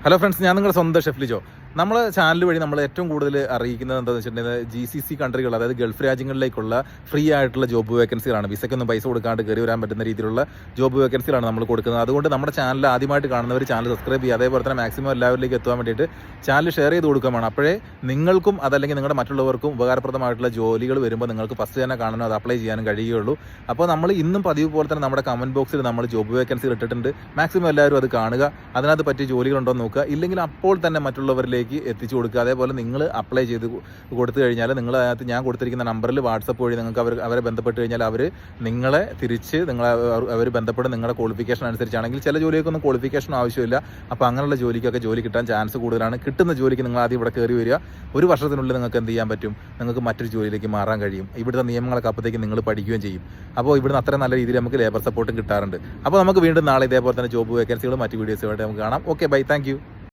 Hello friends, ഞാൻ നിങ്ങളുടെ സ്വന്തം ഷെഫ് ലിജോ. നമ്മൾ ചാനൽ വഴി നമ്മൾ ഏറ്റവും കൂടുതൽ അറിയിക്കുന്നത് എന്താണെന്ന് വെച്ചിട്ടുണ്ടെങ്കിൽ GCC കൺട്രികൾ, അതായത് ഗൾഫ് രാജ്യങ്ങളിലേക്കുള്ള ഫ്രീ ആയിട്ടുള്ള ജോബ് വേക്കൻസികളാണ്. വിസയ്ക്കൊന്നും പൈസ കൊടുക്കാണ്ട് കയറി വരാൻ പറ്റുന്ന രീതിയിലുള്ള ജോബ് വേക്കൻസികളാണ് നമ്മൾ കൊടുക്കുന്നത്. അതുകൊണ്ട് നമ്മുടെ ചാനൽ ആദ്യമായിട്ട് കാണുന്നവർ ചാനൽ സബ്സ്ക്രൈബ് ചെയ്യുക. അതേപോലെ തന്നെ മാക്സിമം എല്ലാവരിലേക്ക് എത്താൻ വേണ്ടിയിട്ട് ചാനൽ ഷെയർ ചെയ്ത് കൊടുക്കാൻ വേണം. അപ്പോഴേ നിങ്ങൾക്കും അതല്ലെങ്കിൽ നിങ്ങളുടെ മറ്റുള്ളവർക്കും ഉപകാരപ്രദമായിട്ടുള്ള ജോലികൾ വരുമ്പോൾ നിങ്ങൾക്ക് ഫസ്റ്റ് തന്നെ കാണാനോ അത് അപ്ലൈ ചെയ്യാനും കഴിയുകയുള്ളൂ. അപ്പോൾ നമ്മൾ ഇന്നും പതിവ് പോലെ തന്നെ നമ്മുടെ കമൻറ്റ് ബോക്സിൽ നമ്മൾ ജോബ് വേക്കൻസികൾ ഇട്ടിട്ടുണ്ട്. മാക്സിമം എല്ലാവരും അത് കാണുക, അതിനകത്ത് പറ്റിയ ജോലികളുണ്ടോ എന്ന് നോക്കുക. ഇല്ലെങ്കിൽ അപ്പോൾ തന്നെ മറ്റുള്ളവരിലേക്ക് എത്തിച്ചു കൊടുക്കുക. അതേപോലെ നിങ്ങൾ അപ്ലൈ ചെയ്ത് കൊടുത്തു കഴിഞ്ഞാൽ നിങ്ങൾ അതിനകത്ത് ഞാൻ കൊടുത്തിരിക്കുന്ന നമ്പറിൽ വാട്സപ്പ് വഴി നിങ്ങൾക്ക് അവരെ ബന്ധപ്പെട്ട് കഴിഞ്ഞാൽ അവർ നിങ്ങളെ തിരിച്ച് അവർ ബന്ധപ്പെടും. നിങ്ങളുടെ ക്വാളിഫിക്കേഷൻ അനുസരിച്ചാണെങ്കിൽ ചില ജോലിയൊക്കൊന്നും ക്വാളിഫിക്കേഷൻ ആവശ്യമില്ല. അപ്പോൾ അങ്ങനെയുള്ള ജോലിക്കൊക്കെ ജോലി കിട്ടാൻ ചാൻസ് കൂടുതലാണ്. കിട്ടുന്ന ജോലിക്ക് നിങ്ങൾ ആദ്യം ഇവിടെ കയറി വരിക. ഒരു വർഷത്തിനുള്ളിൽ നിങ്ങൾക്ക് എന്ത് ചെയ്യാൻ പറ്റും? നിങ്ങൾക്ക് മറ്റൊരു ജോലിയിലേക്ക് മാറാൻ കഴിയും. ഇവിടുത്തെ നിയമങ്ങളൊക്കെ അപ്പോഴത്തേക്ക് നിങ്ങൾ പഠിക്കുകയും ചെയ്യും. അപ്പോൾ ഇവിടുന്ന് അത്ര നല്ല രീതിയിൽ നമുക്ക് ലേബർ സപ്പോർട്ടും കിട്ടാറുണ്ട്. അപ്പോൾ നമുക്ക് വീണ്ടും നാളെ ഇതേപോലെ തന്നെ ജോബ് വേക്കൻസികളും മറ്റ് വീഡിയോസുമായിട്ട് നമുക്ക് കാണാം. Okay, bye, thank U.